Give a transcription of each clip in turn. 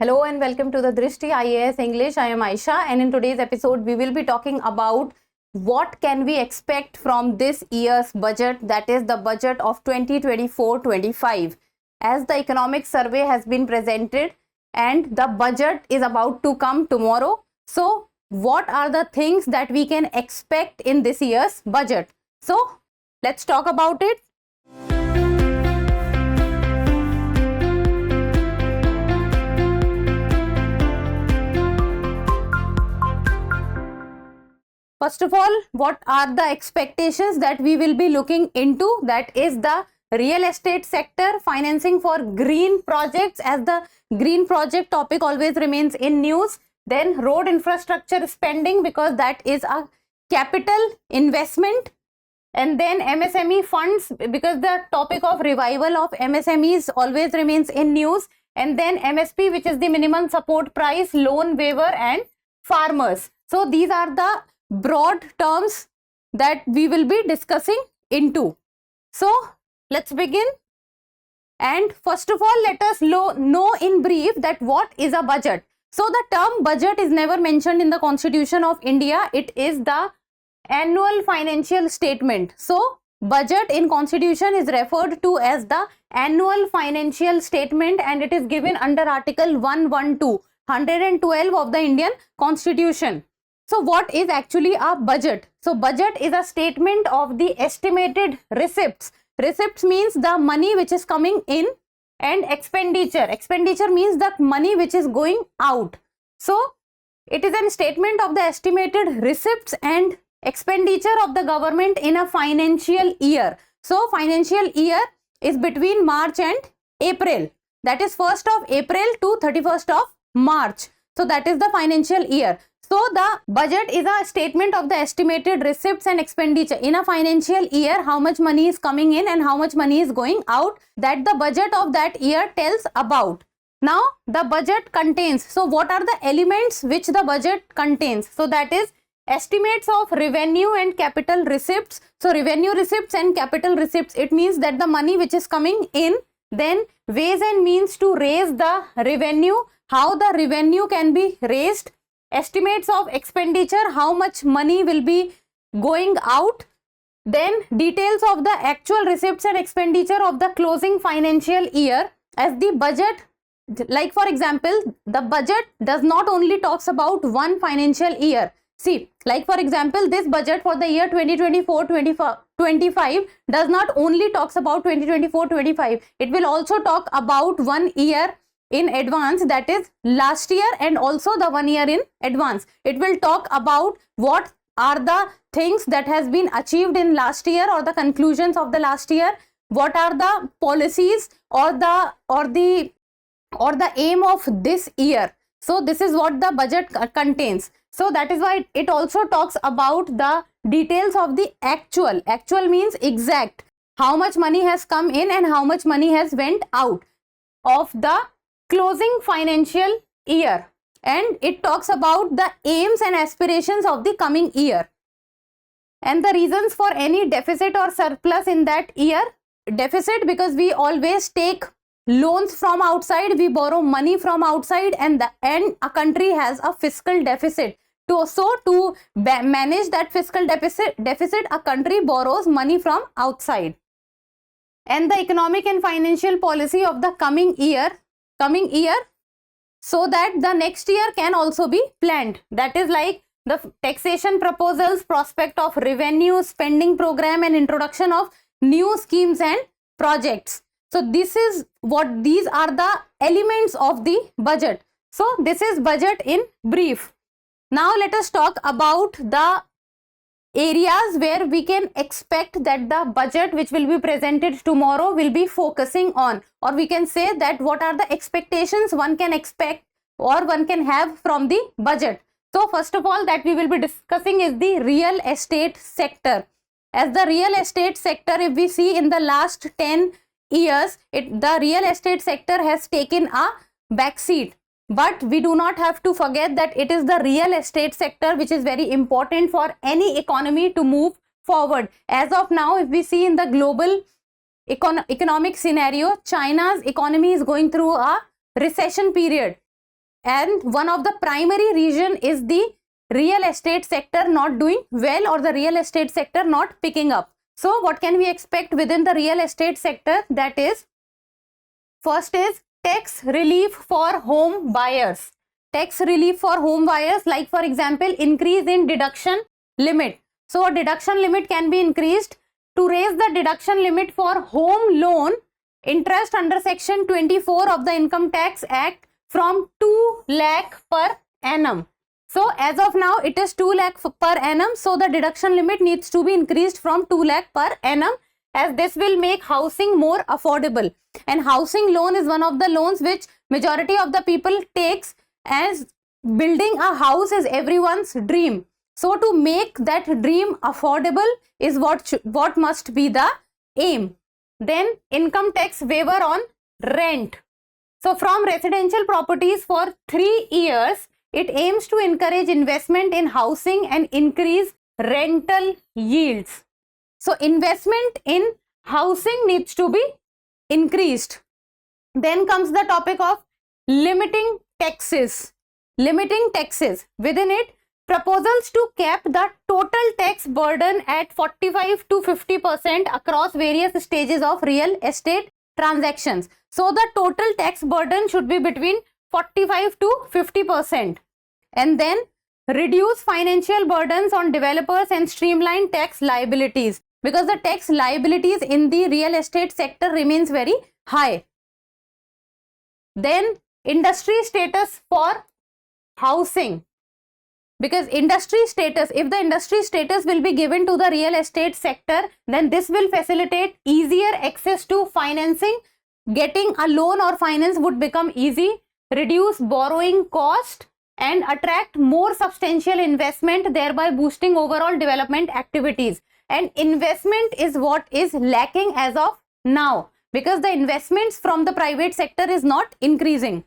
Hello and welcome to the Drishti IAS English. I am Aisha, and in today's episode we will be talking about what can we expect from this year's budget, that is the budget of 2024-25, as the economic survey has been presented and the budget is about to come tomorrow. So what are the things that we can expect in this year's budget? So let's talk about it. First of all, what are the expectations that we will be looking into? That is the real estate sector, financing for green projects, as the green project topic always remains in news. Then road infrastructure spending, because that is a capital investment. And then MSME funds, because the topic of revival of MSMEs always remains in news. And then MSP, which is the minimum support price, loan waiver, and farmers. So these are the broad terms that we will be discussing into. So let's begin. And first of all, let us know in brief that what is a budget. So the term budget is never mentioned in the Constitution of India. It is the annual financial statement. So budget in Constitution is referred to as the annual financial statement, and it is given under Article 112 of the Indian Constitution. So what is actually a budget? So budget is a statement of the estimated receipts. Receipts means the money which is coming in, and expenditure. Expenditure means the money which is going out. So it is a statement of the estimated receipts and expenditure of the government in a financial year. So financial year is between March and April. That is 1st of April to 31st of March. So that is the financial year. So the budget is a statement of the estimated receipts and expenditure in a financial year, how much money is coming in and how much money is going out, that the budget of that year tells about. Now the budget contains, so what are the elements which the budget contains? So that is estimates of revenue and capital receipts. So revenue receipts and capital receipts, it means that the money which is coming in, then ways and means to raise the revenue, how the revenue can be raised, estimates of expenditure, how much money will be going out, then details of the actual receipts and expenditure of the closing financial year. As the budget, like for example, the budget does not only talks about one financial year. See, like for example, this budget for the year 2024-25 does not only talks about 2024-25. It will also talk about 1 year in advance, that is last year, and also the 1 year in advance. It will talk about what are the things that has been achieved in last year or the conclusions of the last year, what are the policies or the aim of this year. So this is what the budget contains. So that is why it also talks about the details of the actual. Actual means exact, how much money has come in and how much money has went out of the closing financial year, and it talks about the aims and aspirations of the coming year and the reasons for any deficit or surplus in that year. Deficit, because we always take loans from outside, we borrow money from outside, and a country has a fiscal deficit. To manage that fiscal deficit, a country borrows money from outside. And the economic and financial policy of the coming year, so that the next year can also be planned. That is like the taxation proposals, prospect of revenue, spending program, and introduction of new schemes and projects. So these are the elements of the budget. So this is budget in brief. Now let us talk about the areas where we can expect that the budget which will be presented tomorrow will be focusing on, or we can say that what are the expectations one can expect or one can have from the budget. So first of all, that we will be discussing is the real estate sector. As the real estate sector, if we see in the last 10 years, the real estate sector has taken a backseat. But we do not have to forget that it is the real estate sector which is very important for any economy to move forward. As of now, if we see in the global economic scenario, China's economy is going through a recession period. and one of the primary reason is the real estate sector not doing well or the real estate sector not picking up. So what can we expect within the real estate sector? That is, first is tax relief for home buyers. Tax relief for home buyers, like for example, increase in deduction limit. So a deduction limit can be increased. To raise the deduction limit for home loan interest under section 24 of the Income Tax Act from 2 lakh per annum. So as of now it is 2 lakh per annum. So the deduction limit needs to be increased from 2 lakh per annum, as this will make housing more affordable. And housing loan is one of the loans which majority of the people takes, as building a house is everyone's dream. So to make that dream affordable is what must be the aim. Then income tax waiver on rent. So from residential properties for 3 years, it aims to encourage investment in housing and increase rental yields. So investment in housing needs to be increased. Then comes the topic of limiting taxes. Limiting taxes. Within it, proposals to cap the total tax burden at 45 to 50% across various stages of real estate transactions. So the total tax burden should be between 45 to 50%. And then reduce financial burdens on developers and streamline tax liabilities, because the tax liabilities in the real estate sector remains very high. Then industry status for housing. Because industry status, if the industry status will be given to the real estate sector, then this will facilitate easier access to financing. Getting a loan or finance would become easy, reduce borrowing cost, and attract more substantial investment, thereby boosting overall development activities. And investment is what is lacking as of now, because the investments from the private sector is not increasing.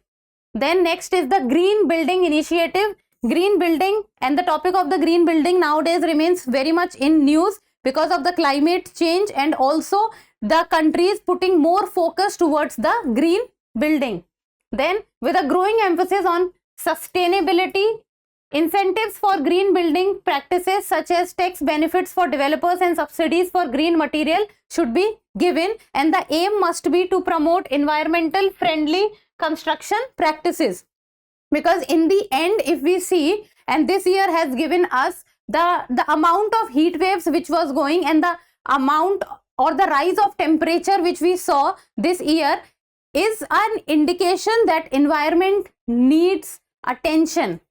Then next is the green building initiative. Green building, and the topic of the green building nowadays remains very much in news because of the climate change, and also the country is putting more focus towards the green building. Then with a growing emphasis on sustainability, incentives for green building practices such as tax benefits for developers and subsidies for green material should be given, and the aim must be to promote environmental friendly construction practices. Because in the end, if we see, and this year has given us the amount of heat waves which was going, and the amount or the rise of temperature which we saw this year is an indication that environment needs attention.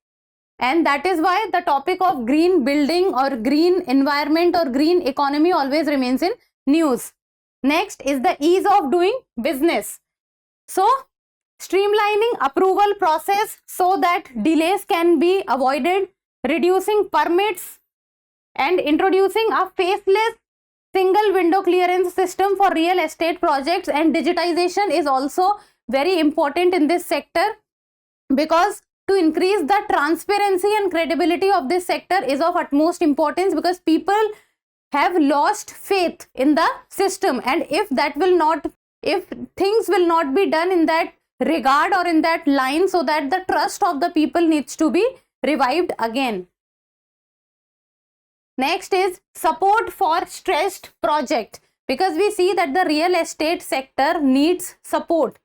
And that is why the topic of green building or green environment or green economy always remains in news. Next is the ease of doing business. So streamlining approval process so that delays can be avoided, reducing permits, and introducing a faceless single window clearance system for real estate projects. And digitization is also very important in this sector, because to increase the transparency and credibility of this sector is of utmost importance, because people have lost faith in the system, and if things will not be done in that regard or in that line, so that the trust of the people needs to be revived again. Next is support for stressed project, because we see that the real estate sector needs support,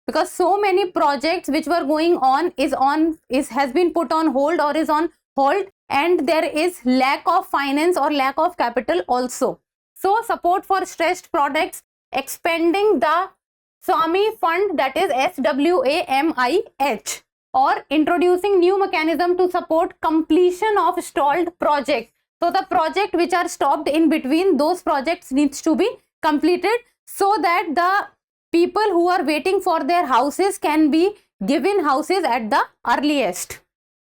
because so many projects which were going on has been put on hold or is on hold, and there is lack of finance or lack of capital also. So support for stressed products, expanding the SWAMIH fund, that is SWAMIH, or introducing new mechanism to support completion of stalled projects. So the project which are stopped in between, those projects needs to be completed, so that the people who are waiting for their houses can be given houses at the earliest.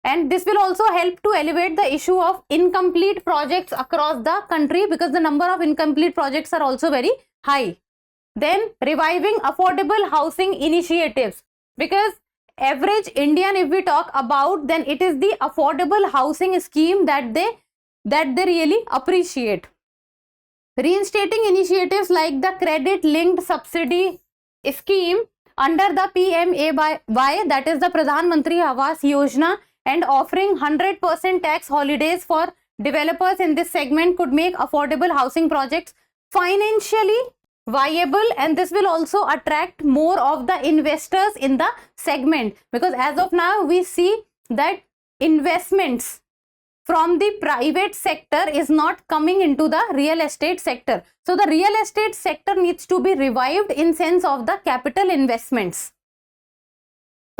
And this will also help to elevate the issue of incomplete projects across the country, because the number of incomplete projects are also very high. Then reviving affordable housing initiatives, because average Indian, if we talk about, then it is the affordable housing scheme that they really appreciate. Reinstating initiatives like the credit linked subsidy scheme under the PMAY, that is the Pradhan Mantri Awas Yojana, and offering 100% tax holidays for developers in this segment could make affordable housing projects financially viable, and this will also attract more of the investors in the segment, because as of now we see that investments from the private sector is not coming into the real estate sector. So the real estate sector needs to be revived in sense of the capital investments.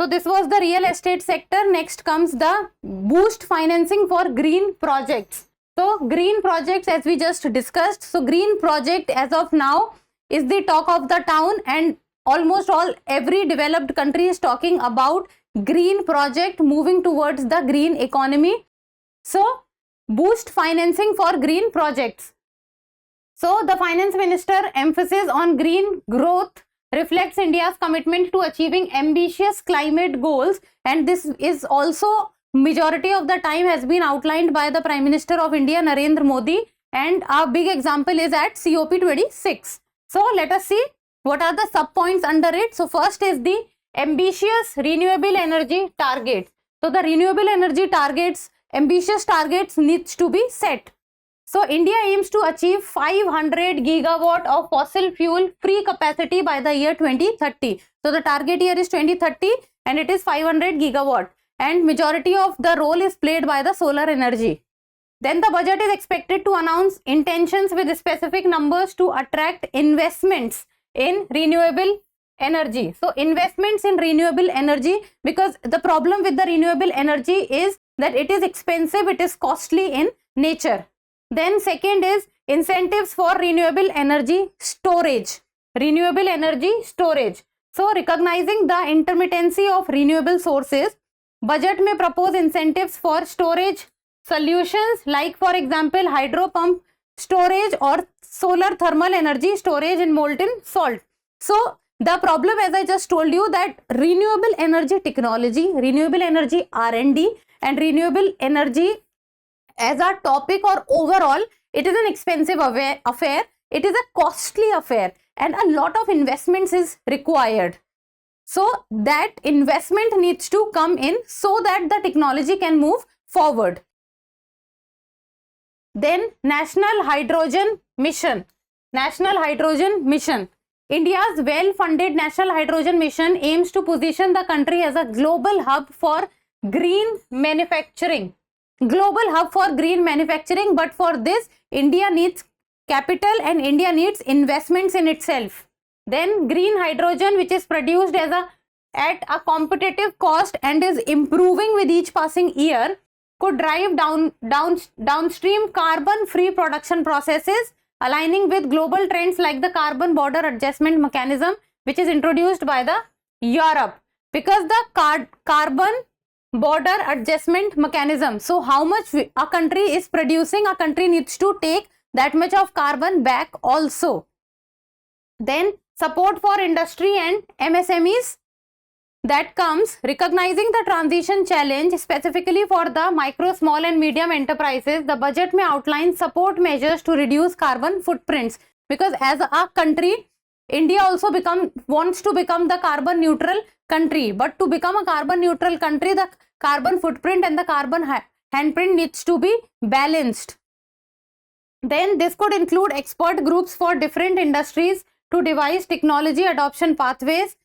So this was the real estate sector. Next comes the boost financing for green projects. So green projects, as we just discussed, so green project as of now is the talk of the town, and almost every developed country is talking about green project, moving towards the green economy. So boost financing for green projects. So the finance minister emphasis on green growth reflects India's commitment to achieving ambitious climate goals, and this is also majority of the time has been outlined by the Prime Minister of India, Narendra Modi, and a big example is at COP26. So let us see what are the sub points under it. So first is the ambitious renewable energy targets. So the renewable energy targets, ambitious targets needs to be set. So India aims to achieve 500 gigawatt of fossil fuel free capacity by the year 2030. So the target year is 2030 and it is 500 gigawatt, and majority of the role is played by the solar energy. Then the budget is expected to announce intentions with specific numbers to attract investments in renewable energy. So investments in renewable energy, because the problem with the renewable energy is that it is expensive, it is costly in nature. Then second is incentives for renewable energy storage. Renewable energy storage. So recognizing the intermittency of renewable sources, budget may propose incentives for storage solutions, like for example hydro pump storage or solar thermal energy storage in molten salt. So the problem, as I just told you, that renewable energy technology, renewable energy R&D and renewable energy as a topic or overall, it is an expensive affair, it is a costly affair, and a lot of investments is required. So that investment needs to come in so that the technology can move forward. Then National Hydrogen Mission. National Hydrogen Mission. India's well-funded National Hydrogen Mission aims to position the country as a global hub for green manufacturing. Global hub for green manufacturing, but for this India needs capital and India needs investments in itself. Then green hydrogen, which is produced at a competitive cost and is improving with each passing year, could drive downstream carbon free production processes, aligning with global trends like the carbon border adjustment mechanism, which is introduced by the Europe. Because the carbon border adjustment mechanism, so how much a country is producing, a country needs to take that much of carbon back also. Then support for industry and MSMEs, that comes recognizing the transition challenge specifically for the micro, small and medium enterprises. The budget may outline support measures to reduce carbon footprints, because as a country, India also wants to become the carbon neutral country, but to become a carbon neutral country, the carbon footprint and the carbon handprint needs to be balanced. Then this could include expert groups for different industries to devise technology adoption pathways,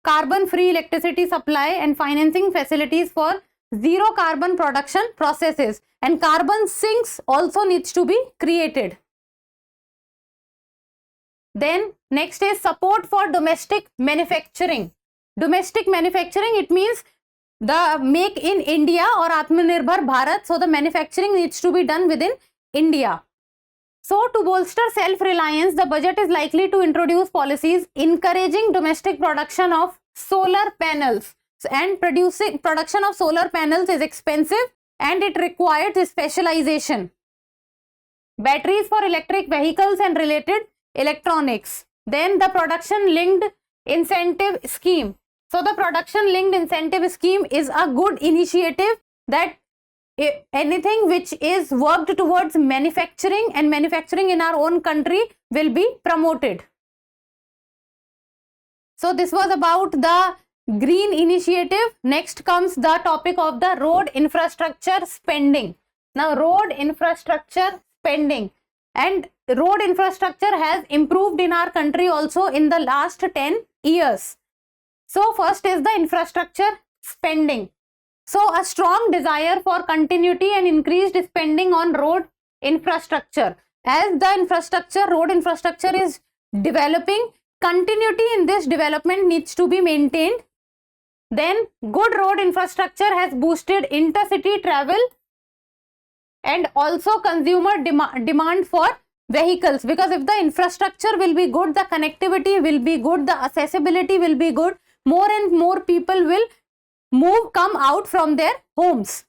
carbon free electricity supply and financing facilities for zero carbon production processes, and carbon sinks also needs to be created. Then next is support for domestic manufacturing. Domestic manufacturing, it means the make in India or Atmanirbhar Bharat. So the manufacturing needs to be done within India. So to bolster self-reliance, the budget is likely to introduce policies encouraging domestic production of solar panels, and production of solar panels is expensive and it requires specialization. Batteries for electric vehicles and related electronics. Then the production linked incentive scheme. So the production linked incentive scheme is a good initiative, that anything which is worked towards manufacturing and manufacturing in our own country will be promoted. So this was about the green initiative. Next comes the topic of the road infrastructure spending. Now road infrastructure spending, and road infrastructure has improved in our country also in the last 10 years. So first is the infrastructure spending. So a strong desire for continuity and increased spending on road infrastructure. As the road infrastructure is developing, continuity in this development needs to be maintained. Then good road infrastructure has boosted intercity travel and also consumer demand for vehicles, because if the infrastructure will be good, the connectivity will be good, the accessibility will be good, more and more people will come out from their homes.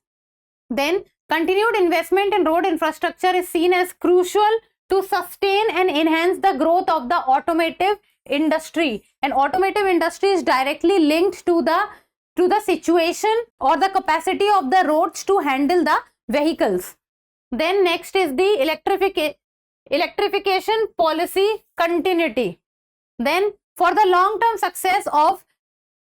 Then continued investment in road infrastructure is seen as crucial to sustain and enhance the growth of the automotive industry, and automotive industry is directly linked to the situation or the capacity of the roads to handle the vehicles. Then next is the electrification policy continuity. Then for the long-term success of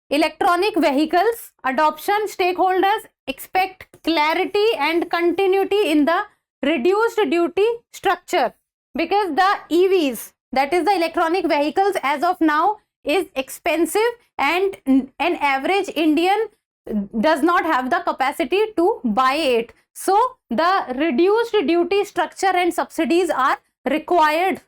electronic vehicles adoption, stakeholders expect clarity and continuity in the reduced duty structure, because the EVs, that is the electronic vehicles, as of now is expensive and an average Indian does not have the capacity to buy it. So the reduced duty structure and subsidies are required.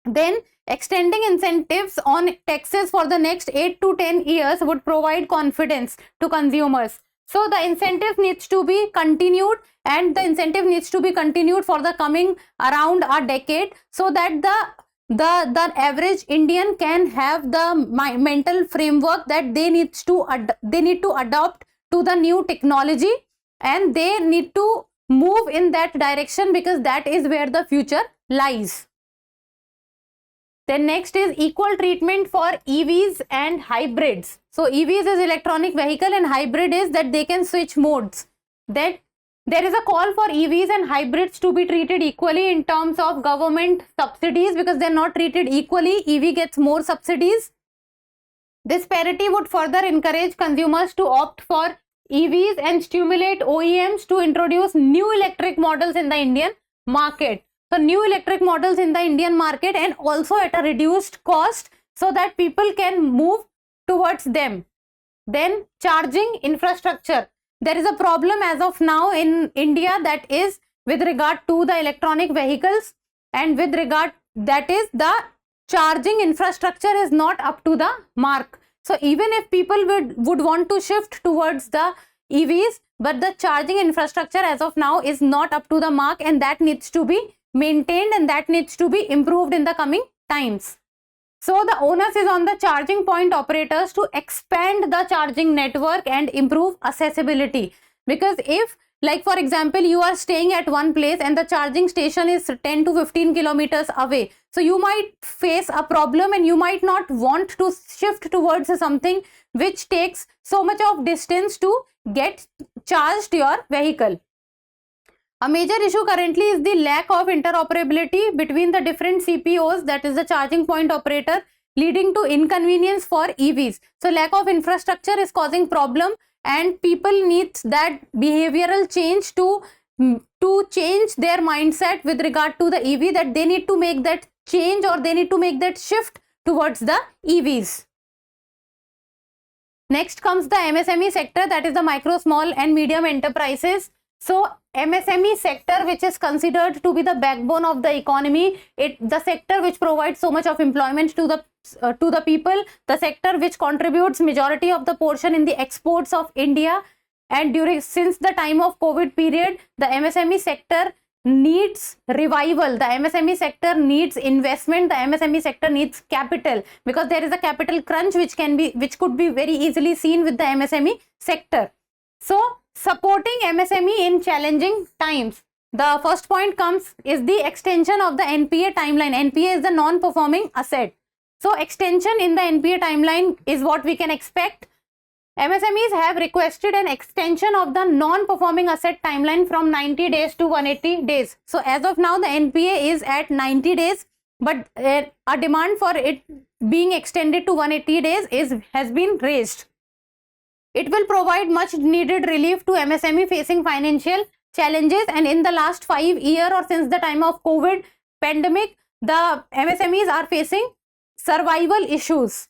Then extending incentives on taxes for the next 8 to 10 years would provide confidence to consumers. So the incentive needs to be continued, and the incentive needs to be continued for the coming around a decade, so that the average Indian can have the mental framework that they need to adopt to the new technology, and they need to move in that direction, because that is where the future lies. Then next is equal treatment for EVs and hybrids. So EVs is electronic vehicle and hybrid is that they can switch modes. Then there is a call for EVs and hybrids to be treated equally in terms of government subsidies, because they are not treated equally. EV gets more subsidies. This parity would further encourage consumers to opt for EVs and stimulate OEMs to introduce new electric models in the Indian market. So new electric models in the Indian market, and also at a reduced cost, so that people can move towards them. Then charging infrastructure. There is a problem as of now in India, that is with regard to the electronic vehicles, and with regard that is the charging infrastructure is not up to the mark. So even if people would want to shift towards the EVs, but the charging infrastructure as of now is not up to the mark, and that needs to be maintained and that needs to be improved in the coming times. So the onus is on the charging point operators to expand the charging network and improve accessibility, because if, like for example, you are staying at one place and the charging station is 10 to 15 kilometers away, so you might face a problem and you might not want to shift towards something which takes so much of distance to get charged your vehicle. A major issue currently is the lack of interoperability between the different CPOs, that is the charging point operator, leading to inconvenience for EVs. So lack of infrastructure is causing problem, and people need that behavioral change to change their mindset with regard to the EV, that they need to make that change or they need to make that shift towards the EVs. Next comes the MSME sector, that is the micro, small and medium enterprises. So MSME sector, which is considered to be the backbone of the economy, the sector which provides so much of employment to the people, the sector which contributes majority of the portion in the exports of India, and since the time of COVID period, the MSME sector needs revival. The MSME sector needs investment. The MSME sector needs capital, because there is a capital crunch which could be very easily seen with the MSME sector. So supporting MSME in challenging times. The first point is the extension of the NPA timeline. NPA is the non-performing asset. So extension in the NPA timeline is what we can expect. MSMEs have requested an extension of the non-performing asset timeline from 90 days to 180 days. So as of now, the NPA is at 90 days. but a demand for it being extended to 180 days has been raised. It will provide much needed relief to MSME facing financial challenges, and in the last 5 years or since the time of COVID pandemic, the MSMEs are facing survival issues.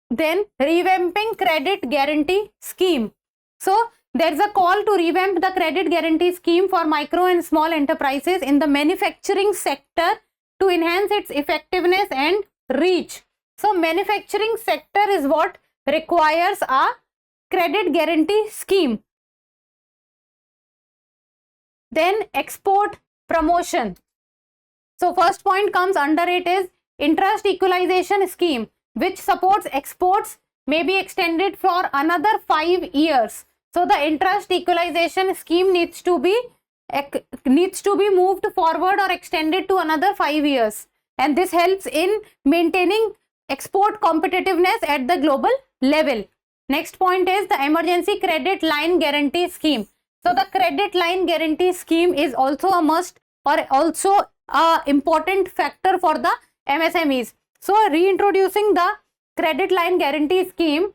Then revamping credit guarantee scheme. So there is a call to revamp the credit guarantee scheme for micro and small enterprises in the manufacturing sector to enhance its effectiveness and reach. So manufacturing sector is what requires a credit guarantee scheme. Then export promotion. So first point comes under it is interest equalization scheme, which supports exports, may be extended for another 5 years. So the interest equalization scheme needs to be moved forward or extended to another 5 years, and this helps in maintaining export competitiveness at the global level. Next point is the emergency credit line guarantee scheme. So the credit line guarantee scheme is also a must or also a important factor for the MSMEs. So reintroducing the credit line guarantee scheme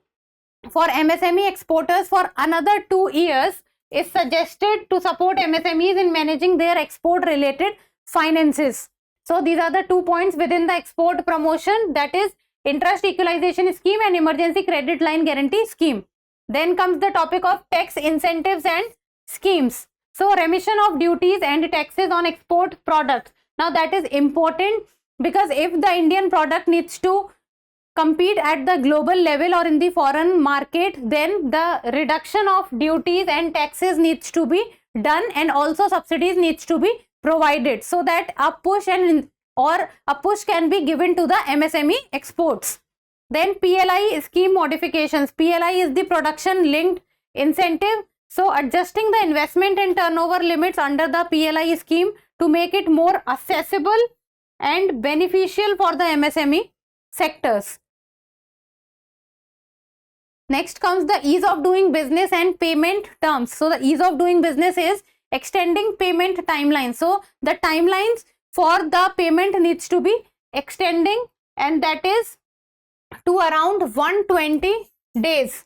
for MSME exporters for another 2 years is suggested to support MSMEs in managing their export related finances. So these are the 2 points within the export promotion, that is interest equalization scheme and emergency credit line guarantee scheme. Then comes the topic of tax incentives and schemes. So remission of duties and taxes on export products. Now that is important, because if the Indian product needs to compete at the global level or in the foreign market, then the reduction of duties and taxes needs to be done, and also subsidies needs to be provided, so that a push can be given to the MSME exports. Then PLI scheme modifications. PLI is the production linked incentive. So adjusting the investment and turnover limits under the PLI scheme to make it more accessible and beneficial for the MSME sectors. Next comes the ease of doing business and payment terms. So the ease of doing business is extending payment timelines. So the timelines for the payment needs to be extending, and that is to around 120 days.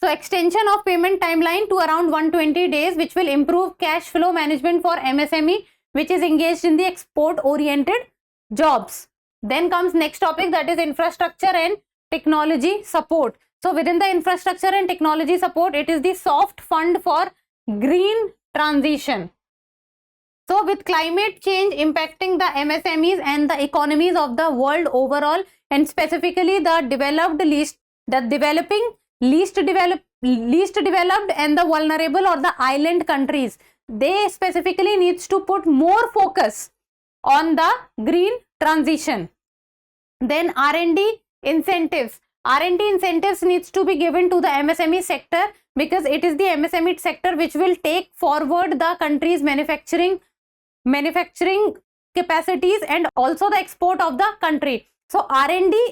So extension of payment timeline to around 120 days, which will improve cash flow management for MSME, which is engaged in the export oriented jobs. Then comes next topic, that is infrastructure and technology support. So within the infrastructure and technology support, it is the soft fund for green transition. So with climate change impacting the MSMEs and the economies of the world overall, and specifically the developing, least developed and the vulnerable or the island countries, they specifically needs to put more focus on the green transition. Then R&D incentives. R&D incentives needs to be given to the MSME sector, because it is the MSME sector which will take forward the country's manufacturing capacities and also the export of the country. So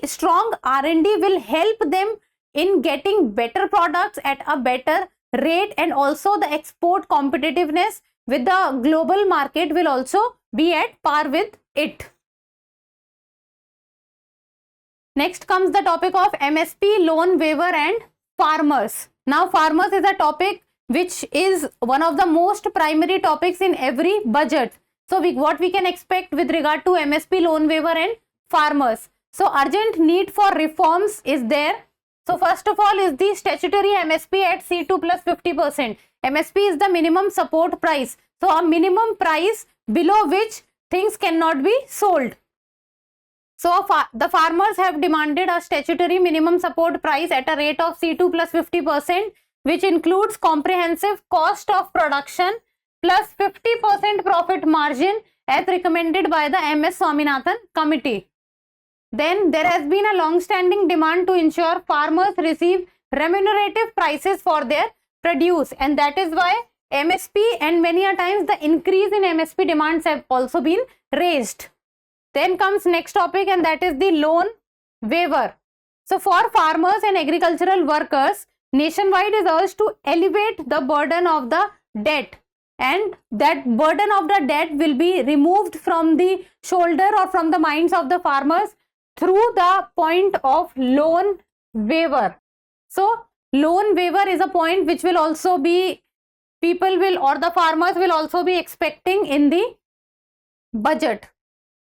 strong R&D will help them in getting better products at a better rate, and also the export competitiveness with the global market will also be at par with it. Next comes the topic of MSP loan waiver and farmers. Now farmers is a topic which is one of the most primary topics in every budget. So what we can expect with regard to MSP loan waiver and farmers. So urgent need for reforms is there. So first of all is the statutory MSP at C2 plus 50%. MSP is the minimum support price. So a minimum price below which things cannot be sold. So the farmers have demanded a statutory minimum support price at a rate of C2 plus 50%, which includes comprehensive cost of production plus 50% profit margin as recommended by the MS Swaminathan committee. Then there has been a long-standing demand to ensure farmers receive remunerative prices for their produce, and that is why MSP and many a times the increase in MSP demands have also been raised. Then comes next topic, and that is the loan waiver. So for farmers and agricultural workers nationwide is urged to elevate the burden of the debt and that burden of the debt will be removed from the shoulder or from the minds of the farmers through the point of loan waiver. So loan waiver is a point which will also be, people will, or the farmers will also be expecting in the budget.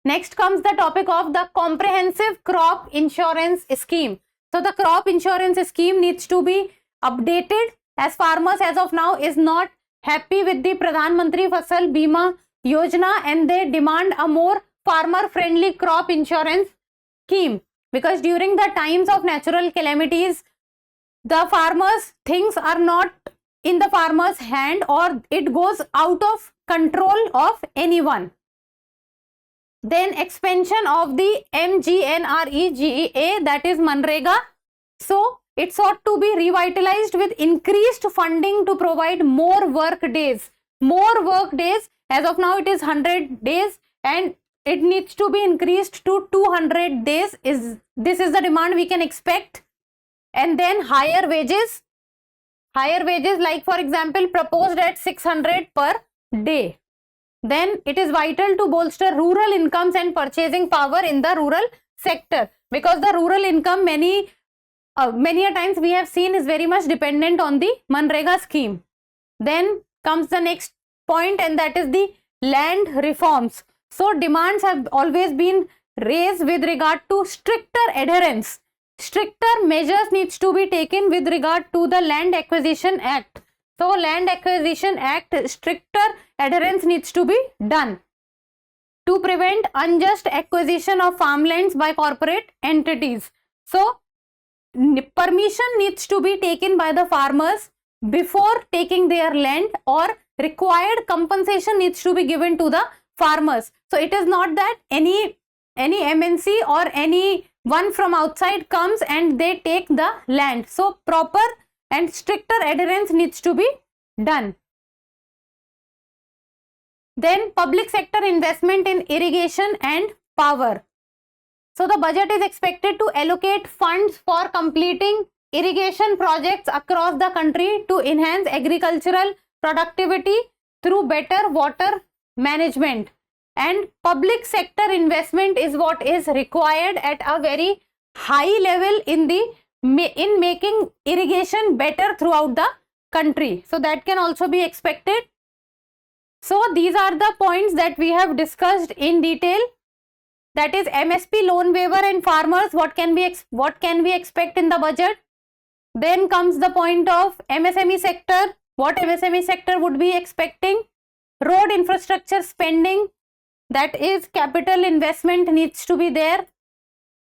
Next comes the topic of the comprehensive crop insurance scheme. So the crop insurance scheme needs to be updated, as farmers as of now is not happy with the Pradhan Mantri Fasal Bima Yojana, and they demand a more farmer friendly crop insurance scheme, because during the times of natural calamities, the farmers, things are not in the farmer's hand, or it goes out of control of anyone. Then expansion of the MGNREGA, that is Manrega. So it sought to be revitalized with increased funding to provide more work days. More work days. As of now it is 100 days and it needs to be increased to 200 days. This is the demand we can expect. And then higher wages. Higher wages, like for example proposed at 600 per day. Then it is vital to bolster rural incomes and purchasing power in the rural sector, because the rural income many a times we have seen is very much dependent on the Manrega scheme. Then comes the next point, and that is the land reforms. So demands have always been raised with regard to stricter adherence. Stricter measures needs to be taken with regard to the Land Acquisition Act. So Land Acquisition Act, stricter adherence needs to be done to prevent unjust acquisition of farmlands by corporate entities. So permission needs to be taken by the farmers before taking their land, or required compensation needs to be given to the farmers. So it is not that any MNC or anyone from outside comes and they take the land. So proper and stricter adherence needs to be done. Then public sector investment in irrigation and power. So the budget is expected to allocate funds for completing irrigation projects across the country to enhance agricultural productivity through better water management. And public sector investment is what is required at a very high level in making irrigation better throughout the country. So that can also be expected. So these are the points that we have discussed in detail. That is MSP loan waiver and farmers, what can we expect in the budget. Then comes the point of MSME sector, what MSME sector would be expecting. Road infrastructure spending, that is capital investment needs to be there.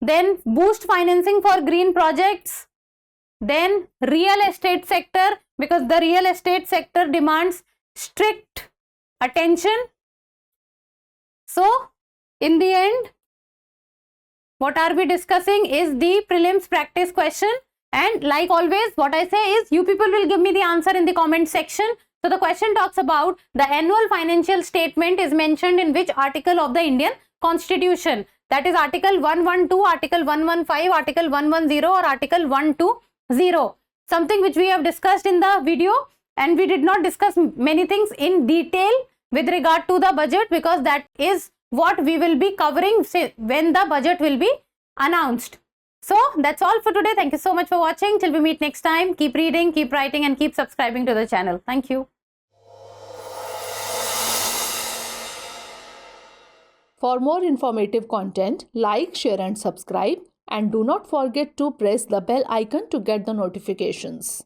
Then boost financing for green projects. Then real estate sector, because the real estate sector demands strict attention. So in the end, what are we discussing is the prelims practice question, and like always what I say is you people will give me the answer in the comment section. So the question talks about the annual financial statement is mentioned in which article of the Indian Constitution. That is article 112, article 115, article 110 or article 120. Something which we have discussed in the video, and we did not discuss many things in detail with regard to the budget, because that is what we will be covering when the budget will be announced. So that's all for today. Thank you so much for watching. Till we meet next time, keep reading, keep writing and keep subscribing to the channel. Thank you. For more informative content, like, share and subscribe, and do not forget to press the bell icon to get the notifications.